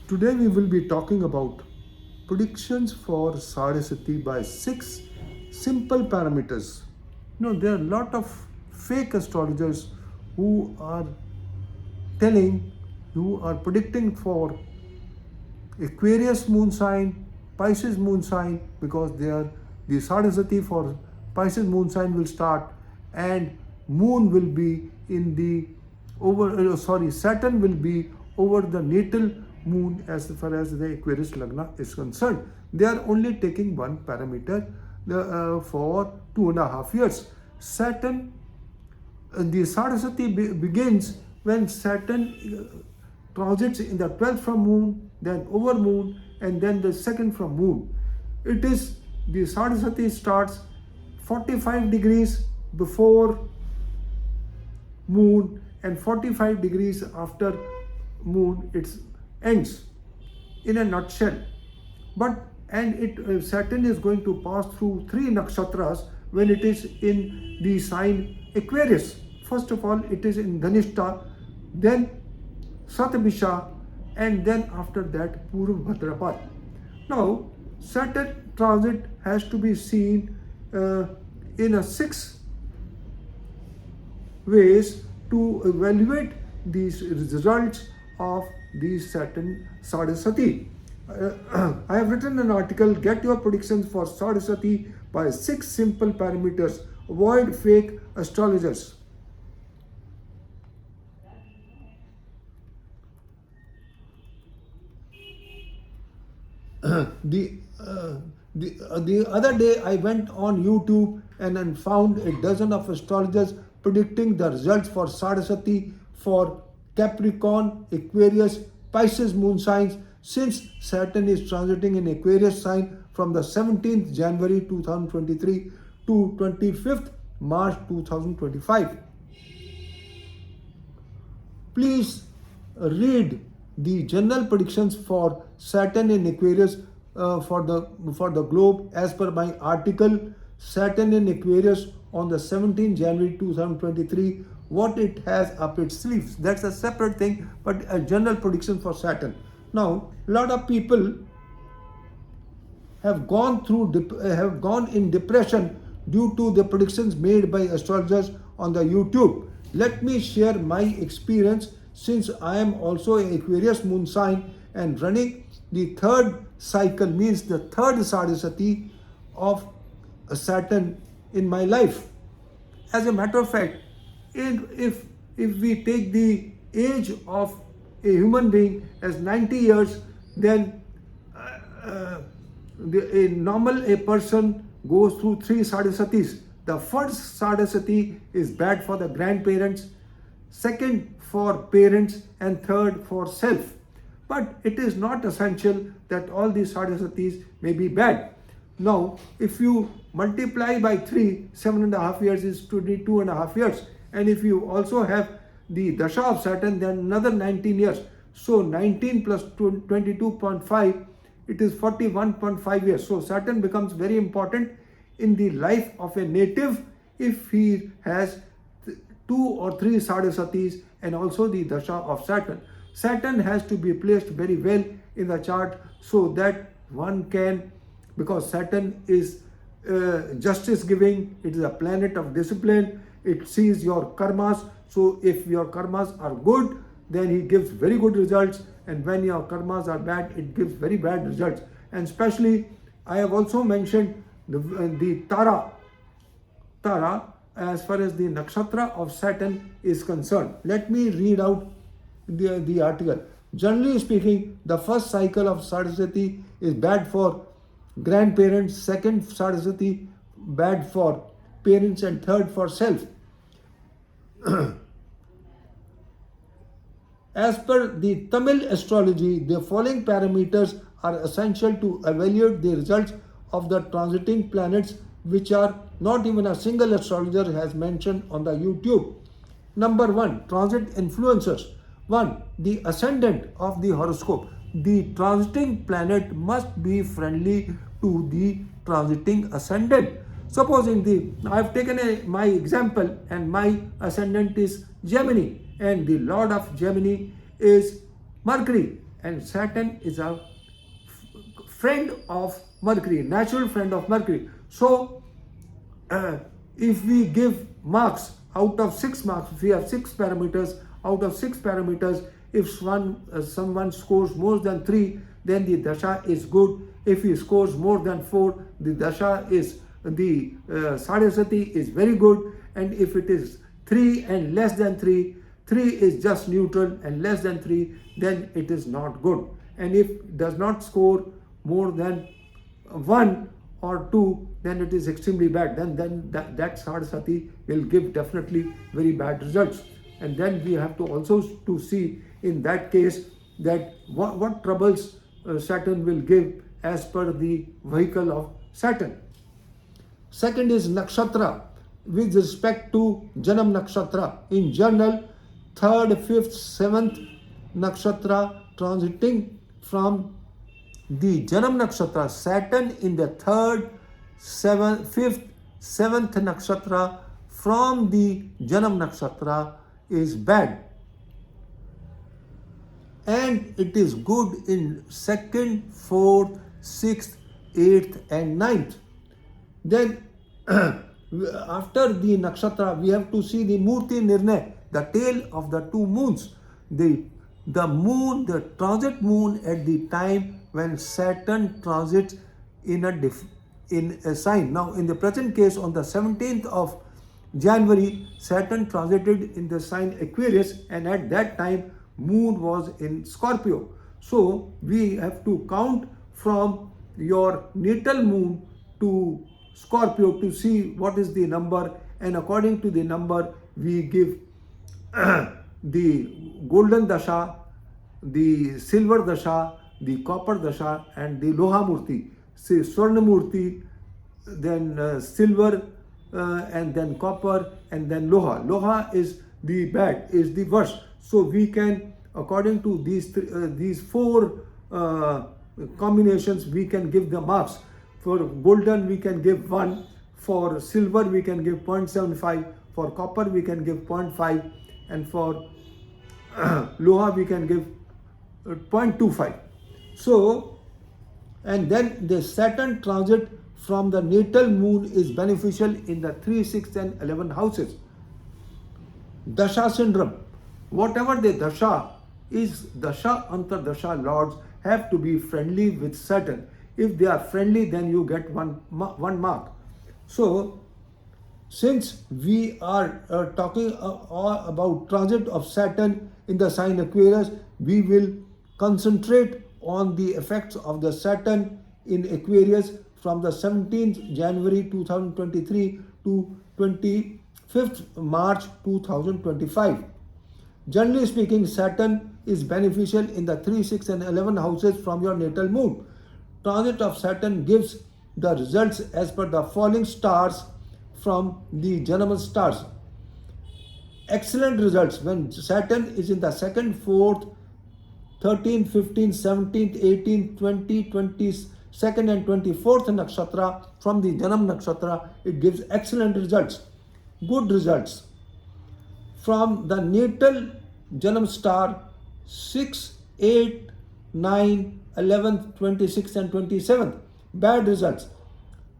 Today we will be talking about predictions for Sadesati by 6 simple parameters. There are a lot of fake astrologers who are telling, who are predicting for Aquarius moon sign, Pisces moon sign, because they are the Sadesati for Pisces moon sign will start, and moon will be in the Saturn will be over the natal moon as far as the Aquarius Lagna is concerned. They are only taking one parameter for 2.5 years. Saturn, the Sadasati begins when Saturn transits in the 12th from moon, then over moon, and then the second from moon. It is the Sadasati starts 45 degrees before moon and 45 degrees after moon. It ends in a nutshell. Saturn is going to pass through 3 nakshatras when it is in the sign Aquarius. First of all, it is in Dhanishta, then Satabisha, and then after that Purva Bhadrapad. Now, Saturn transit has to be seen in a 6 ways to evaluate these results of the Saturn Sadesati. I have written an article, Get Your Predictions for Sadesati by 6 Simple Parameters. Avoid Fake Astrologers. The other day I went on YouTube and found a dozen of astrologers predicting the results for Sadesati for Capricorn, Aquarius, Pisces moon signs since Saturn is transiting in Aquarius sign from the 17th January 2023 to 25th March 2025. Please read the general predictions for Saturn in Aquarius for the globe as per my article Saturn in Aquarius on the 17th January 2023, what it has up its sleeves. That's a separate thing, but a general prediction for Saturn. Now, a lot of people have gone in depression due to the predictions made by astrologers on the YouTube. Let me share my experience, since I am also an Aquarius moon sign and running the 3rd cycle, means the 3rd Sadesati of Saturn in my life. As a matter of fact, if we take the age of a human being as 90 years, then a person goes through 3 Sadesatis. The first Sadesati is bad for the grandparents, second for parents, and third for self. But it is not essential that all these Sadesatis may be bad. Now, if you multiply by 3, 7.5 years is 22.5 years. And if you also have the Dasha of Saturn, then another 19 years. So 19 plus 22.5, it is 41.5 years. So Saturn becomes very important in the life of a native if he has 2 or 3 Sadesatis and also the Dasha of Saturn. Saturn has to be placed very well in the chart so that one can, because Saturn is justice giving, it is a planet of discipline, it sees your karmas. So if your karmas are good, then he gives very good results, and when your karmas are bad, it gives very bad results. And especially, I have also mentioned the Tara as far as the nakshatra of Saturn is concerned. Let me read out the article. Generally speaking, the first cycle of Sadesati is bad for grandparents, second Sadesati bad for parents, and third for self. As per the Tamil astrology, the following parameters are essential to evaluate the results of the transiting planets, which are not even a single astrologer has mentioned on the YouTube. Number 1, transit influencers. 1, the ascendant of the horoscope. The transiting planet must be friendly to the transiting ascendant. Supposing I've taken my example, and my ascendant is Gemini, and the lord of Gemini is Mercury. and Saturn is a friend of Mercury, natural friend of Mercury. So if we give marks out of 6 marks, if we have 6 parameters, out of 6 parameters, if someone scores more than 3, then the dasha is good. If he scores more than 4, the dasha is, the Sadesati is very good. And if it is 3 and less than 3, 3 is just neutral and less than 3, then it is not good. And if it does not score more than 1 or 2, then it is extremely bad. Then that Sadesati will give definitely very bad results. And then we have to also to see in that case that what troubles Saturn will give as per the vehicle of Saturn. Second is nakshatra with respect to Janam nakshatra. In general, 3rd, 5th, 7th nakshatra transiting from the Janam nakshatra, Saturn in the 3rd, 7th, 5th, 7th nakshatra from the Janam nakshatra is bad. And it is good in 2nd, 4th, 6th, 8th and 9th. Then after the nakshatra, we have to see the Murti Nirnay, the tail of the 2 moons. The moon, the transit moon at the time when Saturn transits in a sign. Now, in the present case, on the 17th of January, Saturn transited in the sign Aquarius, and at that time, moon was in Scorpio. So, we have to count from your natal moon to Scorpio to see what is the number, and according to the number, we give the golden dasha, the silver dasha, the copper dasha, and the loha murti. Say Swarna murti, then silver, and then copper, and then loha. Loha is the bad, is the worst. So we can, according to these 4 combinations, we can give the marks. For golden, we can give 1. For silver, we can give 0.75. For copper, we can give 0.5. And for loha, we can give 0.25. So, and then the Saturn transit from the natal moon is beneficial in the 3, 6 and 11 houses. Dasha syndrome. Whatever the dasha is, dasha antar dasha lords have to be friendly with Saturn. If they are friendly, then you get one mark. So, since we are talking about transit of Saturn in the sign Aquarius, we will concentrate on the effects of the Saturn in Aquarius from the 17th January 2023 to 25th March 2025. Generally speaking, Saturn is beneficial in the 3, 6 and 11 houses from your natal moon. Transit of Saturn gives the results as per the falling stars from the Janama stars. Excellent results when Saturn is in the 2nd, 4th, 13th, 15th, 17th, 18th, 20th, 22nd and 24th nakshatra from the Janam nakshatra. It gives excellent results, good results. From the natal Janam star 6, 8, 9, 11th, 26th and 27th, bad results.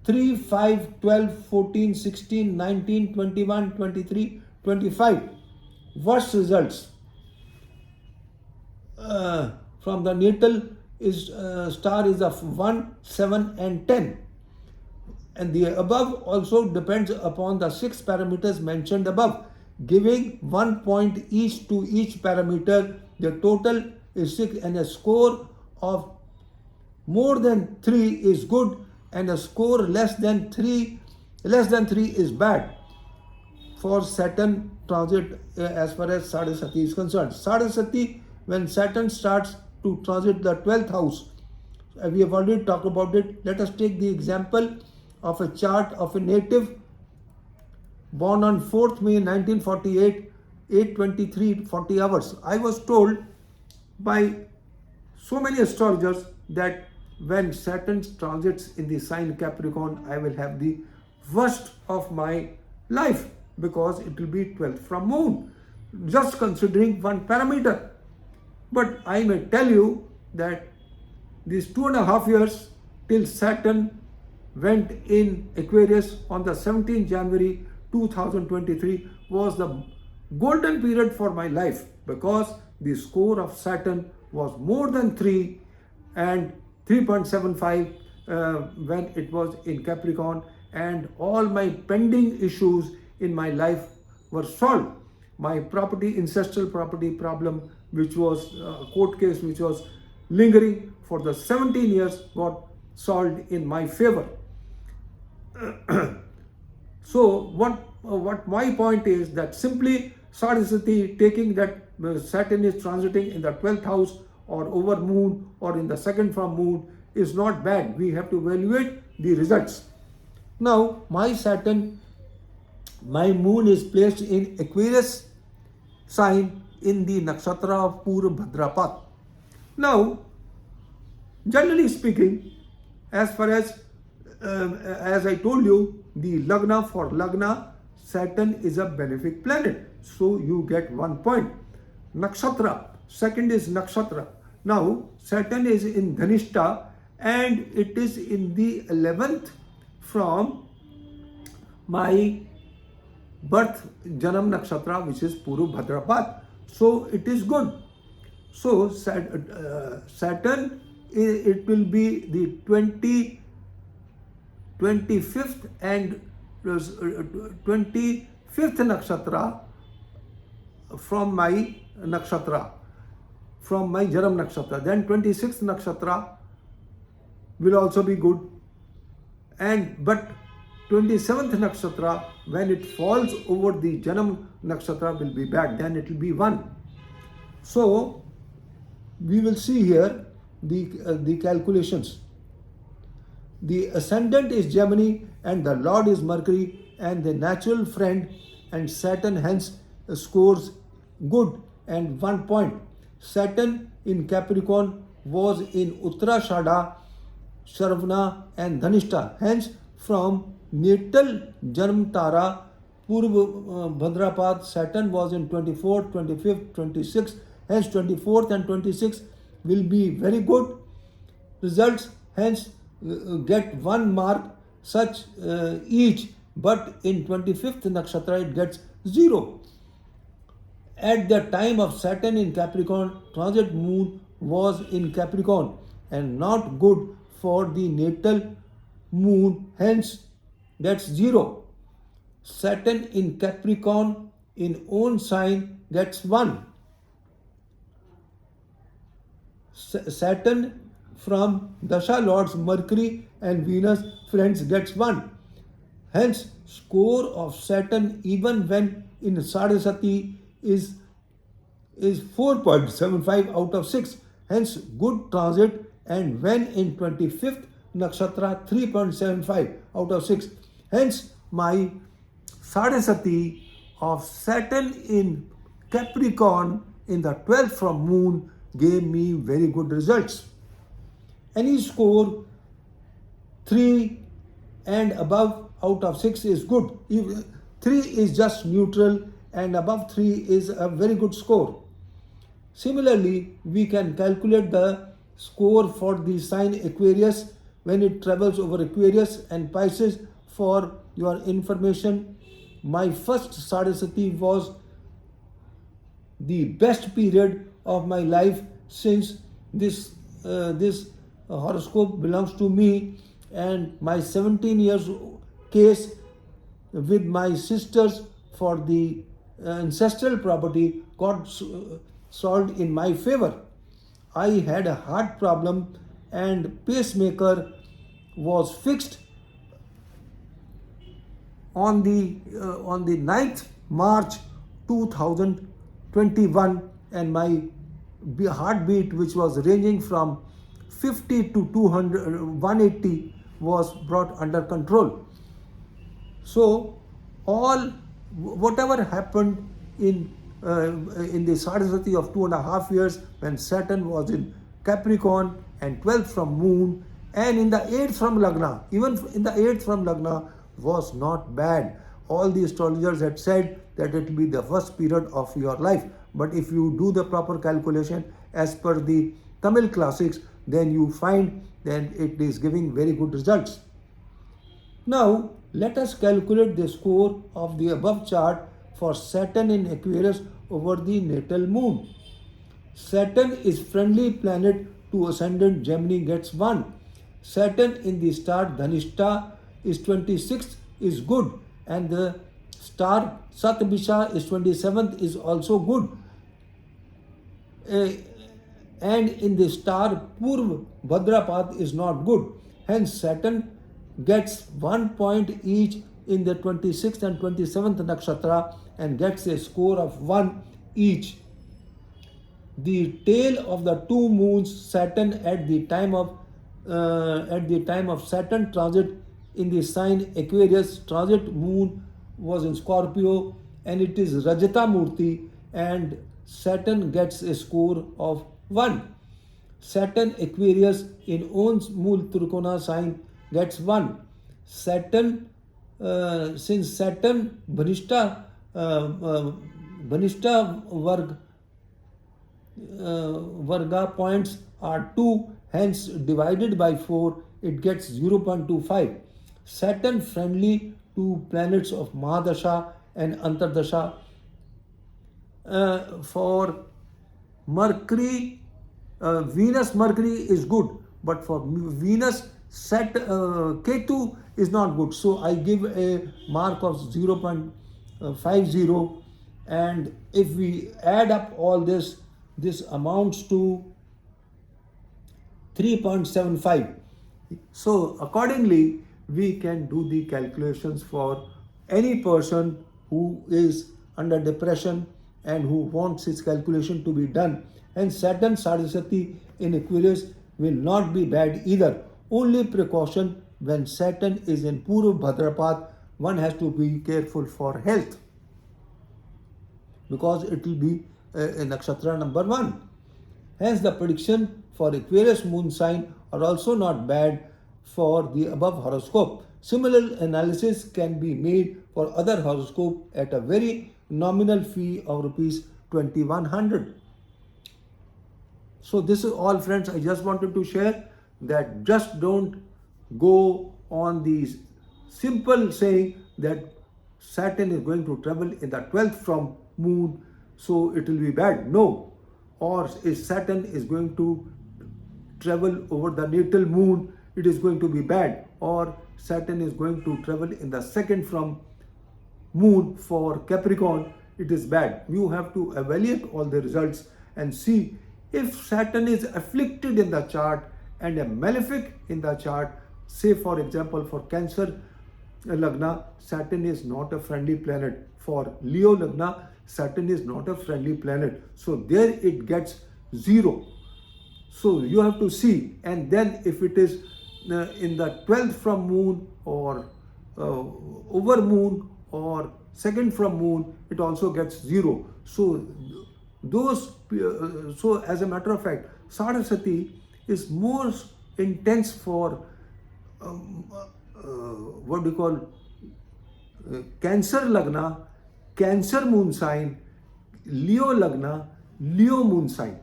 3, 5, 12, 14, 16, 19, 21, 23, 25. Worst results. From the natal star is of 1, 7 and 10. And the above also depends upon the 6 parameters mentioned above. Giving 1 point each to each parameter, the total is 6, and a score of more than 3 is good, and a score less than 3 is bad for Saturn transit as far as Sadesati is concerned. Sadesati, when Saturn starts to transit the 12th house, we have already talked about it. Let us take the example of a chart of a native born on 4th May 1948, 8:23, 40 hours. I was told by so many astrologers that when Saturn transits in the sign Capricorn, I will have the worst of my life because it will be 12th from moon, just considering one parameter. But I may tell you that these 2.5 years till Saturn went in Aquarius on the 17th January 2023 was the golden period for my life, because the score of Saturn was more than 3 and 3.75 when it was in Capricorn, and all my pending issues in my life were solved. My property, ancestral property problem, which was a court case which was lingering for the 17 years, got solved in my favor. So what my point is that simply Sadesati, taking that Saturn is transiting in the 12th house or over moon or in the second from moon is not bad. We have to evaluate the results. Now my Saturn, my moon is placed in Aquarius sign in the nakshatra of Purva Bhadrapat. Now, generally speaking, as far as I told you, the Lagna, for Lagna, Saturn is a benefic planet. So you get 1 point. Nakshatra, second is Nakshatra. Now, Saturn is in Dhanishta and it is in the 11th from my birth Janam Nakshatra, which is Purva Bhadrapat. So it is good. So Saturn, it will be the 25th and 25th nakshatra from my nakshatra, from my Janam nakshatra. Then 26th nakshatra will also be good, but 27th nakshatra, when it falls over the Janam nakshatra, will be bad. Then it will be 1. So we will see here the calculations. The ascendant is Gemini and the Lord is Mercury, and the natural friend and Saturn hence scores good and 1 point. Saturn in Capricorn was in Uttarashada, Shravana and Dhanishta. Hence from natal Janam Tara Purva Bhadrapat, Saturn was in 24th, 25th, 26th. Hence 24th and 26th will be very good results. Hence get 1 mark such each, but in 25th nakshatra it gets 0. At the time of Saturn in Capricorn, transit moon was in Capricorn and not good for the natal moon, hence that's 0. Saturn in Capricorn in own sign gets 1. Saturn from Dasha Lords Mercury and Venus friends gets 1. Hence score of Saturn even when in Sadesati is 4.75 out of 6. Hence good transit, and when in 25th nakshatra 3.75 out of 6. Hence my Sadesati of Saturn in Capricorn in the 12th from moon gave me very good results. Any score 3 and above out of 6 is good. If 3 is just neutral and above 3 is a very good score. Similarly, we can calculate the score for the sign Aquarius when it travels over Aquarius and Pisces. For your information, my first Sadesati was the best period of my life, since this horoscope belongs to me, and my 17 years case with my sisters for the ancestral property got solved in my favor. I had a heart problem and pacemaker was fixed on the 9th March 2021, and my heartbeat, which was ranging from 50 to 180, was brought under control. So whatever happened in the Sadesati of 2.5 years when Saturn was in Capricorn and 12th from moon and in the 8th from Lagna, even in the 8th from Lagna, was not bad. All the astrologers had said that it will be the worst period of your life. But if you do the proper calculation as per the Tamil classics, then you find that it is giving very good results. Now, let us calculate the score of the above chart for Saturn in Aquarius over the natal moon. Saturn is friendly planet to ascendant Gemini gets 1. Saturn in the star Dhanishta is 26th is good, and the star Satbisha is 27th is also good. And in the star Purv Bhadrapad is not good. Hence Saturn gets 1 point each in the 26th and 27th nakshatra and gets a score of 1 each. The tail of the two moons Saturn at the time of Saturn transit in the sign Aquarius, transit moon was in Scorpio, and it is Rajata Murti, and Saturn gets a score of 1. Saturn Aquarius in owns Mool Trikona sign gets 1. Saturn, since Saturn Bhanishta Varga points are 2, hence divided by 4, it gets 0.25. Saturn friendly to planets of Mahadasha and Antardasha. For Mercury, Venus Mercury is good, but for Venus Ketu is not good. So I give a mark of 0.50, and if we add up all this, this amounts to 3.75. So accordingly, we can do the calculations for any person who is under depression and who wants his calculation to be done. And Saturn Sadesati in Aquarius will not be bad either. Only precaution, when Saturn is in Purva Bhadrapad, one has to be careful for health, because it will be a nakshatra number 1. Hence the prediction for Aquarius moon sign are also not bad for the above horoscope. Similar analysis can be made for other horoscope at a very nominal fee of rupees 2100. So this is all, friends. I just wanted to share that just don't go on these simple saying that Saturn is going to travel in the 12th from moon, so it will be bad. No. Or if Saturn is going to travel over the natal moon, it is going to be bad. Or Saturn is going to travel in the 2nd from moon for Capricorn, it is bad. You have to evaluate all the results and see if Saturn is afflicted in the chart and a malefic in the chart. Say for example, for Cancer Lagna, Saturn is not a friendly planet. For Leo Lagna, Saturn is not a friendly planet. So there it gets 0. So you have to see, and then if it is in the 12th from moon or over moon or 2nd from moon, it also gets 0. So so as a matter of fact, Sadesati is more intense for what do you call Cancer Lagna, Cancer moon sign, Leo Lagna, Leo moon sign,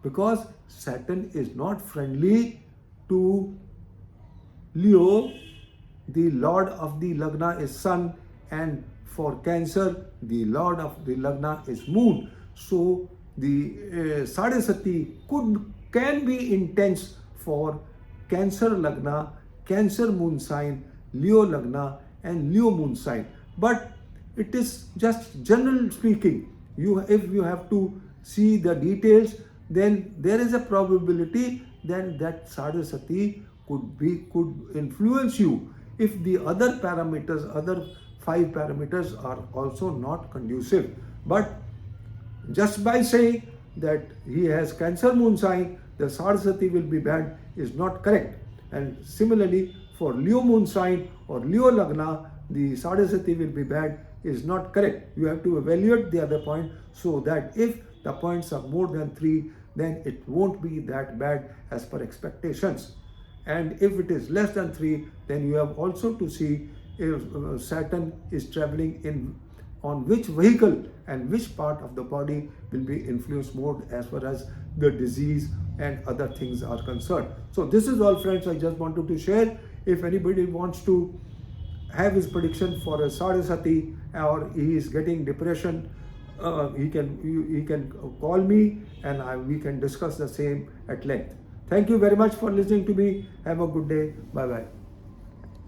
because Saturn is not friendly to Leo. The Lord of the Lagna is Sun, and for Cancer, the Lord of the Lagna is Moon. So the Sadesati can be intense for Cancer Lagna, Cancer moon sign, Leo Lagna and Leo moon sign. But it is just general speaking. If you have to see the details, then there is a probability then that Sadesati could influence you if the other parameters, other 5 parameters are also not conducive. But just by saying that he has Cancer moon sign, the Sadesati will be bad is not correct. And similarly, for Leo moon sign or Leo Lagna, the Sadesati will be bad is not correct. You have to evaluate the other point, so that if the points are more than 3, then it won't be that bad as per expectations. And if it is less than 3, then you have also to see if Saturn is traveling on which vehicle and which part of the body will be influenced more as far as the disease and other things are concerned. So this is all, friends, I just wanted to share. If anybody wants to have his prediction for a Sadesati, or he is getting depression, he can call me, and we can discuss the same at length. Thank you very much for listening to me. Have a good day. Bye bye.